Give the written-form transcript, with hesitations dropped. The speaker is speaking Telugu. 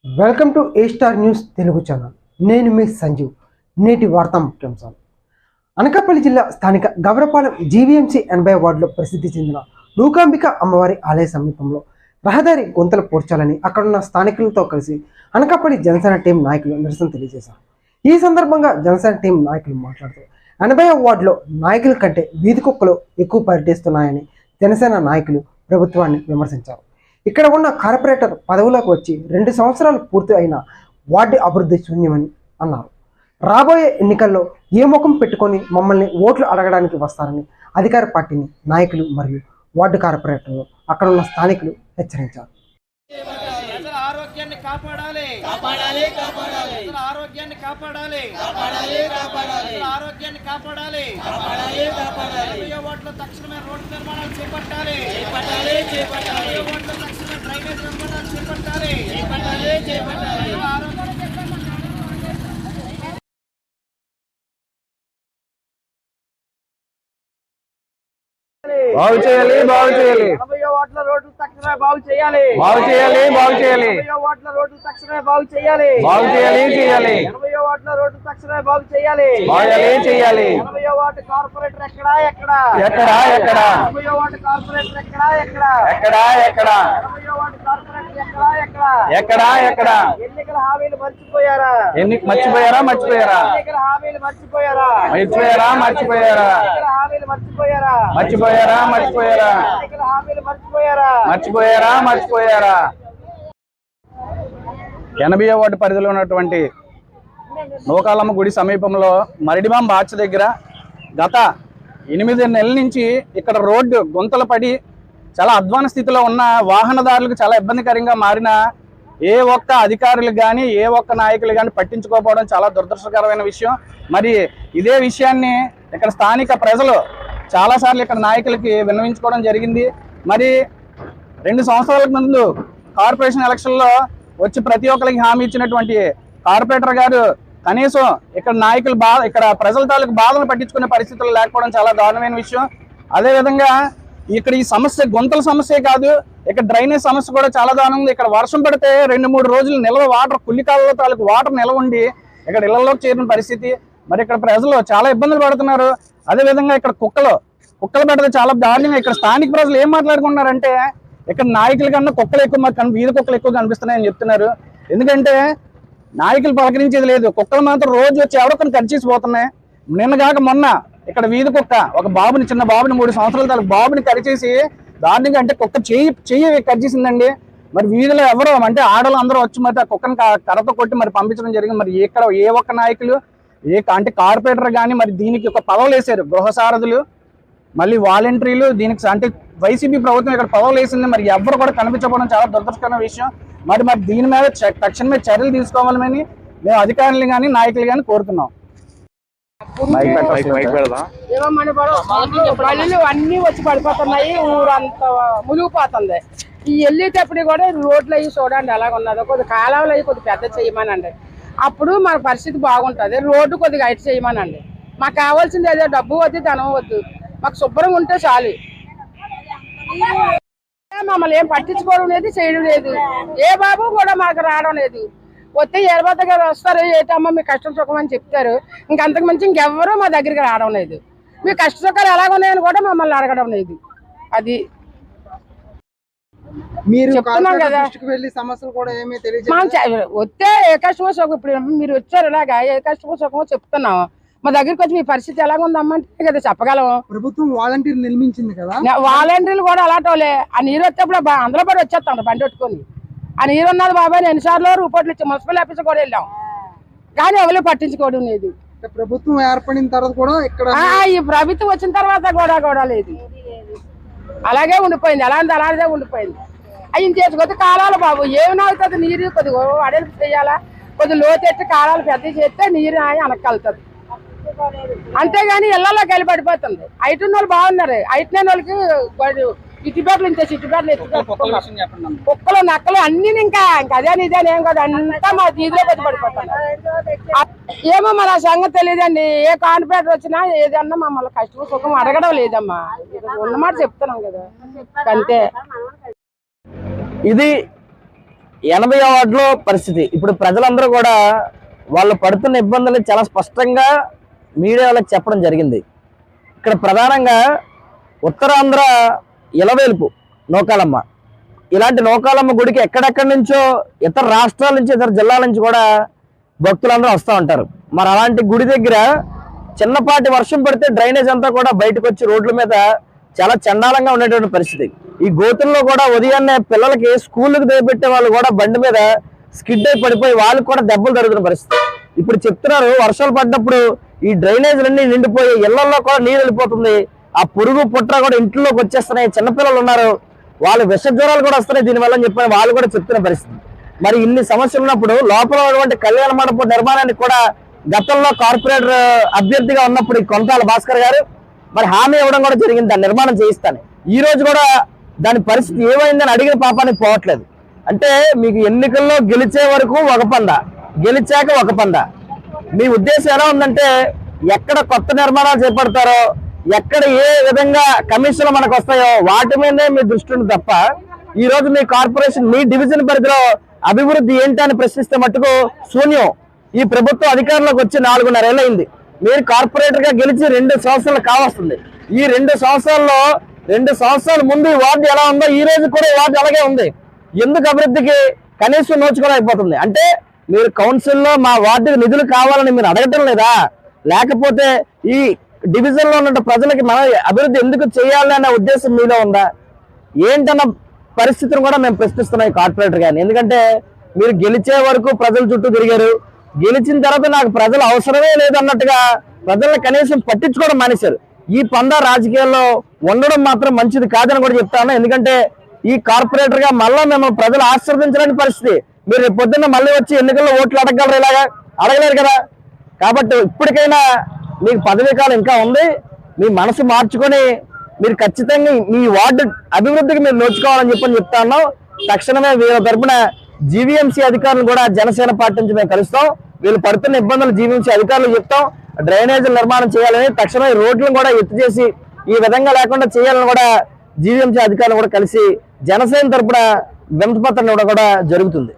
Welcome to A star news Telugu channel. నేను మీ సంజీవ్. నేటి వార్తా ముఖ్యాంశాలు. అనకాపల్లి జిల్లా స్థానిక గవరపాలెం జీవీఎంసీ 80 వార్డులో ప్రసిద్ధి చెందిన నూకాంబిక అమ్మవారి ఆలయ సమీపంలో రహదారి గుంతలు పూడ్చాలని అక్కడున్న స్థానికులతో కలిసి అనకాపల్లి జనసేన టీం నాయకులు నిరసన తెలియజేశారు. ఈ సందర్భంగా జనసేన టీం నాయకులు మాట్లాడుతూ 80 వార్డులో నాయకుల కంటే వీధి కుక్కలు ఎక్కువ పర్యటిస్తున్నాయని జనసేన నాయకులు ప్రభుత్వాన్ని విమర్శించారు. ఇక్కడ ఉన్న కార్పొరేటర్ పదవులకు వచ్చి 2 సంవత్సరాలు పూర్తి అయిన వార్డు అభివృద్ధి శూన్యమని అన్నారు. రాబోయే ఎన్నికల్లో ఏ ముఖం పెట్టుకొని మమ్మల్ని ఓట్లు అడగడానికి వస్తారని అధికార పార్టీని నాయకులు మరియు వార్డు కార్పొరేటర్లు అక్కడ ఉన్న స్థానికులు హెచ్చరించారు. ఆరోగ్యాన్ని కాపాడాలి కాపాడాలి కాపాడాలి ఆరోగ్యాన్ని కాపాడాలి కాపాడాలి కాపాడాలి ఆరోగ్యాన్ని కాపాడాలి కాపాడాలి కాపాడాలి వాటిలో తక్షణమే రోడ్డు నిర్మాణాలు చేపట్టాలి చేపట్టాలి చేపట్టాలి వాటిలో తక్షణమే డ్రైనేజ్ నిర్మాణాలు చేపట్టాలి చేపట్టాలి చేపట్టాలి బాగు చేయాలి బాగు చేయాలి వాటిలో రోడ్లు తక్షణమే బాగు చేయాలి బాగు చేయాలి బాగు చేయాలి వాటిలో రోడ్లు తక్షణమే బాగు చేయాలి బాగు చేయాలి చేయాలి 80 వాటిలో రోడ్లు తక్షణమే బాగు చేయాలి బాగాలి చేయాలి 80 వాటి కార్పొరేటర్ ఎక్కడ ఎక్కడ ఎక్కడ ఎక్కడ 80 వాటి కార్పొరేటర్ ఎక్కడ ఎక్కడ ఎక్కడ ఎక్కడ 80 వాటి కార్పొరేటర్ ఎక్కడ ఎక్కడ ఎక్కడ ఎక్కడ ఎన్నికల హామీలు మర్చిపోయారా మర్చిపోయారా మర్చిపోయారా ఎన్నికల హామీలు మర్చిపోయారా మర్చిపోయారా మర్చిపోయారా ఎన్నికల హామీలు మర్చిపోయారా మర్చిపోయారా మర్చిపోయారా ఎన్నికల హామీలు మర్చిపోయారా మర్చిపోయారా మర్చిపోయారా 80వ వార్డు పరిధిలో ఉన్నటువంటి నూకాలమ్మ గుడి సమీపంలో మరిడిమాం బాచ్ దగ్గర గత 8 నెలల నుంచి ఇక్కడ రోడ్డు గుంతలు పడి చాలా అధ్వాన స్థితిలో ఉన్న వాహనదారులకు చాలా ఇబ్బందికరంగా మారిన ఏ ఒక్క అధికారులకు కానీ ఏ ఒక్క నాయకులు కానీ పట్టించుకోకపోవడం చాలా దురదృష్టకరమైన విషయం. మరి ఇదే విషయాన్ని ఇక్కడ స్థానిక ప్రజలు చాలాసార్లు ఇక్కడ నాయకులకి విన్నవించుకోవడం జరిగింది. మరి 2 సంవత్సరాల ముందు కార్పొరేషన్ ఎలక్షన్లో వచ్చి ప్రతి ఒక్కరికి హామీ ఇచ్చినటువంటి కార్పొరేటర్ గారు కనీసం ఇక్కడ నాయకులు ఇక్కడ ప్రజల తాలూకు బాధను పట్టించుకునే పరిస్థితులు లేకపోవడం చాలా దారుణమైన విషయం. అదేవిధంగా ఇక్కడ ఈ సమస్య గుంతల సమస్య కాదు, ఇక్కడ డ్రైనేజ్ సమస్య కూడా చాలా దారుణం ఉంది. ఇక్కడ వర్షం పడితే 2-3 రోజులు నిల్వ వాటర్ కుల్లికాలలో తాలూకు వాటర్ నిల్వ ఉండి ఇక్కడ ఇళ్లలోకి చేరిన పరిస్థితి. మరి ఇక్కడ ప్రజలు చాలా ఇబ్బందులు పడుతున్నారు. అదేవిధంగా ఇక్కడ కుక్కలు పెడితే చాలా దారుణంగా ఇక్కడ స్థానిక ప్రజలు ఏం మాట్లాడుకుంటున్నారంటే ఇక్కడ నాయకుల కన్నా కుక్కలు ఎక్కువ మాకు వీధి కుక్కలు ఎక్కువ కనిపిస్తున్నాయని చెప్తున్నారు. ఎందుకంటే నాయకులు పలకరించేది లేదు, కుక్కలు మాత్రం రోజు వచ్చి ఎవరొకరిని కరిచేసిపోతున్నాయి. నిన్నగాక మొన్న ఇక్కడ వీధి కుక్క ఒక చిన్న బాబుని 3 సంవత్సరాల తాలూకు బాబుని కరిచేసి దారుణంగా అంటే కుక్క చెయ్యి కరిచేసిందండి. మరి వీధిలో ఎవరో అంటే ఆడవాళ్ళు అందరూ వచ్చి మరి ఆ కుక్కను కర్రతో కొట్టి మరి పంపించడం జరిగింది. మరి ఇక్కడ ఏ ఒక్క నాయకులు అంటే కార్పొరేటర్ కానీ మరి దీనికి ఒక పదవులు వేశారు, గృహసారథులు మళ్ళీ వాలంటీర్లు దీనికి అంటే వైసీపీ ప్రభుత్వం ఇక్కడ పదవులు వేసింది. మరి ఎవరు కూడా కనిపించకపోవడం చాలా దురదృష్టకరమైన విషయం. మరి దీని మీద తక్షణమే చర్యలు తీసుకోవాలని మేము అధికారులు కానీ నాయకులు కానీ కోరుతున్నాం. పళ్ళు అన్ని వచ్చి పడిపోతున్నాయి, ఊరంతా మునిగిపోతుంది. ఈ వెళ్ళేటప్పుడు కూడా రోడ్లు అవి చూడండి ఎలాగ ఉన్నదో, కొద్ది కాలువలు అవి కొద్ది పెద్ద చేయమనండి, అప్పుడు మన పరిస్థితి బాగుంటుంది. రోడ్డు కొద్దిగా హైట్ చేయమనండి. మాకు కావాల్సింది ఏదో డబ్బు వద్దు ధనం వద్దు, మాకు శుభ్రంగా ఉంటే చాలు. మమ్మల్ని ఏం పట్టించుకోవడం లేదు, చేయడం లేదు. ఏ బాబు కూడా మాకు రావడం లేదు. వస్తే ఏర్పాత గారు వస్తారు, ఏటమ్మా మీ కష్టం సుఖం అని చెప్తారు. ఇంకంతకు మించి ఇంకెవ్వరూ మా దగ్గరికి రావడం లేదు. మీ కష్ట సుఖాలు ఎలాగున్నాయని కూడా మమ్మల్ని అడగడం లేదు. అది మీరు చెప్తున్నాం కదా, వస్తే ఏ కష్టమో సుఖం. ఇప్పుడు మీరు వచ్చారు ఇలాగా ఏ కష్టమో సుఖమో చెప్తున్నాం. మా దగ్గరికి వచ్చి మీ పరిస్థితి ఎలాగుందమ్మంటే కదా చెప్పగలం. ప్రభుత్వం వాలంటీర్ నిర్మించింది కదా, వాలంటీర్లు కూడా అలాంటి ఆ నీరు వచ్చేప్పుడు అందరూ పడి వచ్చేస్తాను బండి పెట్టుకొని. ఆ నీరు ఉన్నది బాబాయ్ ఎన్నిసార్లు రిపోర్ట్లు ఇచ్చి మున్సిపల్ ఆఫీస్ కూడా వెళ్ళాం, కానీ ఎవరు పట్టించుకోవడం లేదు. ప్రభుత్వం ఏర్పడిన తర్వాత కూడా ఇక్కడ ఈ ప్రభుత్వం వచ్చిన తర్వాత కూడా లేదు, అలాగే ఉండిపోయింది. అలాగే ఉండిపోయింది. అవి చేసుకొద్ది కాలాలు బాబు ఏమైనా అవుతుంది. నీరు కొద్దిగా అడలు చేయాలా, కొద్ది లోతెట్టి కాలాలు పెద్ద చేస్తే నీరు వెనక్కెళ్తుంది. అంతేగాని ఇళ్లలోకి వెళ్ళి పడిపోతుంది. ఐటున్న వాళ్ళు బాగున్నారు, ఐటులేని వాళ్ళకి ఇటుపేటలు ఇంతే చిట్టుపేటలు కుక్కలు నక్కలు అన్ని ఇంకా అదే నిజాన్ని ఏం కాదు, అంతా మా వీధిలో వచ్చి పడిపోతాను. ఏమో మన సంగతి తెలియదండి. ఏ కార్పొరేటర్ వచ్చినా ఏదన్నా మమ్మల్ని కష్టం సుఖం అడగడం లేదమ్మా, ఉన్నమాట చెప్తున్నాం కదా అంతే. ఇది 80వ వార్డులో పరిస్థితి. ఇప్పుడు ప్రజలందరూ కూడా వాళ్ళు పడుతున్న ఇబ్బందులు చాలా స్పష్టంగా మీడియా వాళ్ళకి చెప్పడం జరిగింది. ఇక్కడ ప్రధానంగా ఉత్తరాంధ్ర ఇలవేలుపు నూకాలమ్మ, ఇలాంటి నూకాలమ్మ గుడికి ఎక్కడెక్కడి నుంచో ఇతర రాష్ట్రాల నుంచి ఇతర జిల్లాల నుంచి కూడా భక్తులందరూ వస్తూ ఉంటారు. మరి అలాంటి గుడి దగ్గర చిన్నపాటి వర్షం పడితే డ్రైనేజ్ అంతా కూడా బయటకు వచ్చి రోడ్ల మీద చాలా చండాలంగా ఉండేటువంటి పరిస్థితి. ఈ గోతుల్లో కూడా ఉదయాన్నే పిల్లలకి స్కూళ్ళకి దేపెట్టే వాళ్ళు కూడా బండి మీద స్కిడ్ అయి పడిపోయి వాళ్ళకి కూడా దెబ్బలు జరుగుతున్న పరిస్థితి. ఇప్పుడు చెప్తున్నారు వర్షాలు పడ్డప్పుడు ఈ డ్రైనేజీలన్నీ నిండిపోయి ఇళ్లలో కూడా నీరు వెళ్ళిపోతుంది, ఆ పురుగు పుట్ర కూడా ఇంట్లోకి వచ్చేస్తున్నాయి, చిన్నపిల్లలు ఉన్నారు, వాళ్ళు విష జ్వరాలు కూడా వస్తున్నాయి దీనివల్ల అని చెప్పి వాళ్ళు కూడా చెప్తున్న పరిస్థితి. మరి ఇన్ని సమస్యలు ఉన్నప్పుడు లోపల ఉన్నటువంటి కళ్యాణ మండపం నిర్మాణానికి కూడా గతంలో కార్పొరేటర్ అభ్యర్థిగా ఉన్నప్పుడు ఈ కొంతాల భాస్కర్ గారు మరి హామీ ఇవ్వడం కూడా జరిగింది, దాన్ని నిర్మాణం చేయిస్తాను. ఈ రోజు కూడా దాని పరిస్థితి ఏమైందని అడిగిన పాపానికి పోవట్లేదు. అంటే మీకు ఎన్నికల్లో గెలిచే వరకు ఒక పంద, గెలిచాక ఒక పంద. మీ ఉద్దేశం ఎలా ఉందంటే ఎక్కడ కొత్త నిర్మాణాలు చేపడతారో, ఎక్కడ ఏ విధంగా కమిషన్లు మనకు వస్తాయో వాటి మీదే మీ దృష్టి ఉంది తప్ప ఈ రోజు మీ కార్పొరేషన్ మీ డివిజన్ పరిధిలో అభివృద్ధి ఏంటి అని ప్రశ్నిస్తే మట్టుకు శూన్యం. ఈ ప్రభుత్వం అధికారంలోకి వచ్చి 4.5 ఏళ్ళు అయింది. మీరు కార్పొరేటర్ గా గెలిచి 2 సంవత్సరాలు కావస్తుంది. ఈ 2 సంవత్సరాల్లో 2 సంవత్సరాల ముందు ఈ వార్డు ఎలా ఉందో ఈ రోజు కూడా ఈ వార్డు అలాగే ఉంది. ఎందుకు అభివృద్ధికి కనీసం నోచుకోలేకపోతుంది? అంటే మీరు కౌన్సిల్లో మా వార్డుకి నిధులు కావాలని మీరు అడగటం లేదా, లేకపోతే ఈ డివిజన్ లో ఉన్న ప్రజలకి మన అభివృద్ధి ఎందుకు చేయాలి అనే ఉద్దేశం మీలో ఉందా ఏంటన్న పరిస్థితిని కూడా మేము ప్రశ్నిస్తున్నాం ఈ కార్పొరేటర్ గారిని. ఎందుకంటే మీరు గెలిచే వరకు ప్రజల చుట్టూ తిరిగారు, గెలిచిన తర్వాత నాకు ప్రజలు అవసరమే లేదన్నట్టుగా ప్రజల్ని కనీసం పట్టించుకోవడం మానేశారు. ఈ పందా రాజకీయాల్లో ఉండడం మాత్రం మంచిది కాదని కూడా చెప్తాను. ఎందుకంటే ఈ కార్పొరేటర్ గా మళ్ళా మిమ్మల్ని ప్రజలు ఆశీర్వదించలేని పరిస్థితి. మీరు రేపు పొద్దున్న మళ్ళీ వచ్చి ఎన్నికల్లో ఓట్లు అడగగలరు, ఇలాగా అడగలేరు కదా. కాబట్టి ఇప్పటికైనా మీకు పదవీ కాలం ఇంకా ఉంది, మీ మనసు మార్చుకొని మీరు ఖచ్చితంగా మీ వార్డు అభివృద్ధికి మీరు నోచుకోవాలని చెప్తా ఉన్నాం. తక్షణమే వీళ్ళ తరపున జీవీఎంసీ అధికారులు కూడా జనసేన పార్టీ నుంచి మేము కలుస్తాం. వీళ్ళు పడుతున్న ఇబ్బందులు జీవీఎంసీ అధికారులు చెప్తాం. డ్రైనేజీలు నిర్మాణం చేయాలని, తక్షణమే రోడ్లను కూడా ఎత్తు చేసి ఈ విధంగా లేకుండా చేయాలని కూడా జీవీఎంసీ అధికారులు కూడా కలిసి జనసేన తరపున వినతి పత్రం కూడా జరుగుతుంది.